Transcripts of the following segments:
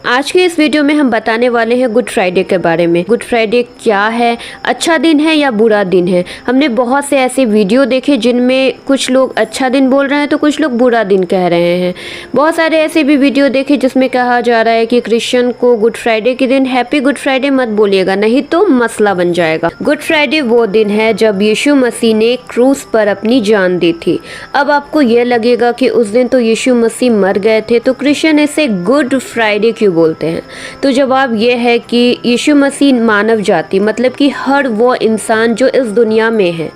आज के इस वीडियो में हम बताने वाले हैं गुड फ्राइडे के बारे में। गुड फ्राइडे क्या है, अच्छा दिन है या बुरा दिन है। हमने बहुत से ऐसे वीडियो देखे जिनमें कुछ लोग अच्छा दिन बोल रहे हैं तो कुछ लोग बुरा दिन कह रहे हैं। बहुत सारे ऐसे भी वीडियो देखे जिसमें कहा जा रहा है कि क्रिश्चियन को गुड फ्राइडे के दिन हैप्पी गुड फ्राइडे मत बोलिएगा, नहीं तो मसला बन जाएगा। गुड फ्राइडे वो दिन है जब यीशु मसीह ने क्रूस पर अपनी जान दी थी। अब आपको यह लगेगा कि उस दिन तो यीशु मसीह मर गए थे, तो क्रिश्चियन इसे गुड फ्राइडे क्यों बोलते हैं। तो जवाब यह है कि यीशु मसीह मानव जाति मतलब कि हर वो इंसान जो इस दुनिया में है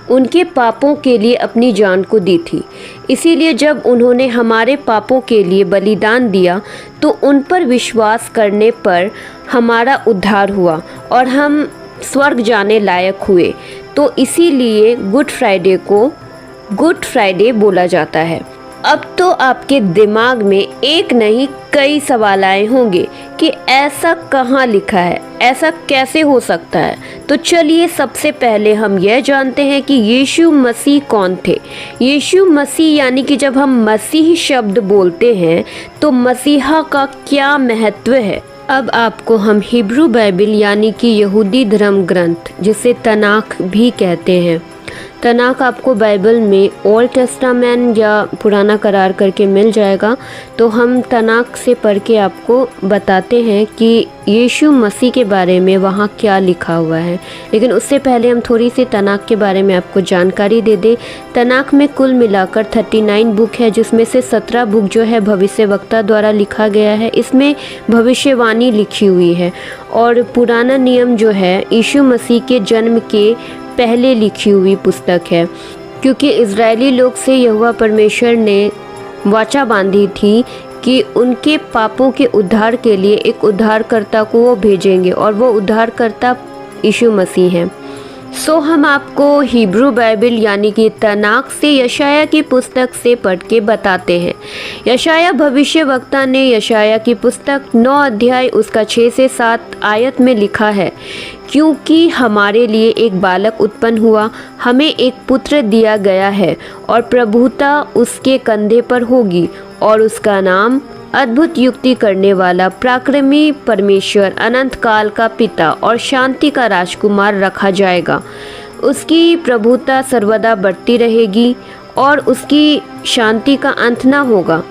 उनके पापों के लिए अपनी जान को दी थी। इसीलिए जब उन्होंने हमारे पापों के लिए बलिदान दिया तो उन पर विश्वास करने पर हमारा उद्धार हुआ और हम स्वर्ग जाने लायक हुए। तो इसीलिए गुड फ्राइडे को गुड फ्राइडे बोला जाता है। अब तो आपके दिमाग में एक नहीं कई सवाल आए होंगे कि ऐसा कहाँ लिखा है, ऐसा कैसे हो सकता है। तो चलिए सबसे पहले हम यह जानते हैं कि यीशु मसीह कौन थे। यीशु मसीह यानी कि जब हम मसीह शब्द बोलते हैं तो मसीहा का क्या महत्व है। अब आपको हम हिब्रू बाइबल यानी कि यहूदी धर्म ग्रंथ जिसे तनाख भी कहते हैं, तनाख आपको बाइबल में ओल्ड टेस्टामेंट या पुराना करार करके मिल जाएगा। तो हम तनाख से पढ़ के आपको बताते हैं कि यीशु मसीह के बारे में वहाँ क्या लिखा हुआ है। लेकिन उससे पहले हम थोड़ी सी तनाख के बारे में आपको जानकारी दे दें। तनाख में कुल मिलाकर 39 बुक है, जिसमें से 17 बुक जो है भविष्यवक्ता द्वारा लिखा गया है। इसमें भविष्यवाणी लिखी हुई है और पुराना नियम जो है यीशु मसीह के जन्म के पहले लिखी हुई पुस्तक है, क्योंकि इजरायली लोग से यहोवा परमेश्वर ने वाचा बांधी थी कि उनके पापों के उद्धार के लिए एक उद्धारकर्ता को वो भेजेंगे और वो उद्धारकर्ता यीशु मसीह हैं। सो हम आपको हिब्रू बाइबल यानी कि तनाख से यशाया की पुस्तक से पढ़ के बताते हैं। यशाया भविष्यवक्ता ने यशाया की पुस्तक 9 अध्याय उसका 6 से 7 आयत में लिखा है, क्योंकि हमारे लिए एक बालक उत्पन्न हुआ, हमें एक पुत्र दिया गया है और प्रभुता उसके कंधे पर होगी और उसका नाम अद्भुत युक्ति करने वाला, पराक्रमी परमेश्वर, अनंत काल का पिता और शांति का राजकुमार रखा जाएगा। उसकी प्रभुता सर्वदा बढ़ती रहेगी और उसकी शांति का अंत न होगा।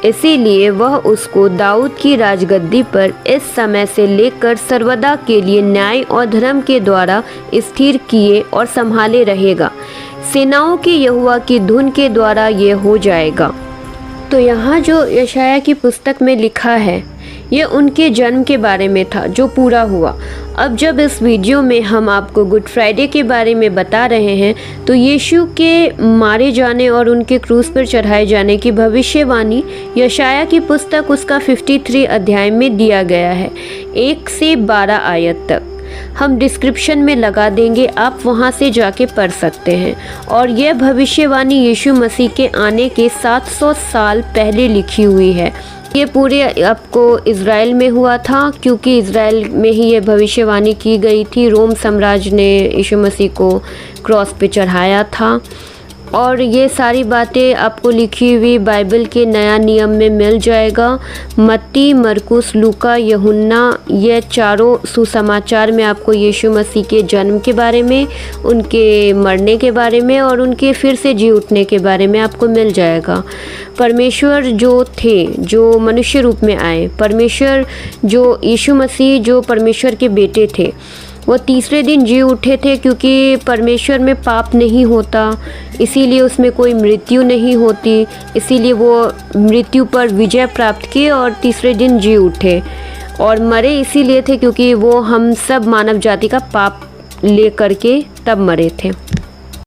इसीलिए वह उसको दाऊद की राजगद्दी पर इस समय से लेकर सर्वदा के लिए न्याय और धर्म के द्वारा स्थिर किए और संभाले रहेगा। सेनाओं के यहोवा की धुन के द्वारा ये हो जाएगा। तो यहाँ जो यशाया की पुस्तक में लिखा है ये उनके जन्म के बारे में था जो पूरा हुआ। अब जब इस वीडियो में हम आपको गुड फ्राइडे के बारे में बता रहे हैं तो यीशु के मारे जाने और उनके क्रूस पर चढ़ाए जाने की भविष्यवाणी यशाया की पुस्तक उसका 53 अध्याय में दिया गया है, 1 से 12 आयत तक। हम डिस्क्रिप्शन में लगा देंगे, आप वहां से जाके पढ़ सकते हैं। और यह भविष्यवाणी यीशु मसीह के आने के 700 साल पहले लिखी हुई है। ये पूरे आपको इज़राइल में हुआ था, क्योंकि इज़राइल में ही ये भविष्यवाणी की गई थी। रोम साम्राज्य ने यीशु मसीह को क्रॉस पे चढ़ाया था। और ये सारी बातें आपको लिखी हुई बाइबल के नया नियम में मिल जाएगा। मत्ती, मरकुस, लूका, यूहन्ना, ये चारों सुसमाचार में आपको यीशु मसीह के जन्म के बारे में, उनके मरने के बारे में और उनके फिर से जी उठने के बारे में आपको मिल जाएगा। परमेश्वर जो थे, जो मनुष्य रूप में आए, परमेश्वर जो यीशु मसीह जो परमेश्वर के बेटे थे, वो तीसरे दिन जी उठे थे, क्योंकि परमेश्वर में पाप नहीं होता, इसीलिए उसमें कोई मृत्यु नहीं होती। इसीलिए वो मृत्यु पर विजय प्राप्त किए और तीसरे दिन जी उठे। और मरे इसीलिए थे क्योंकि वो हम सब मानव जाति का पाप ले करके तब मरे थे।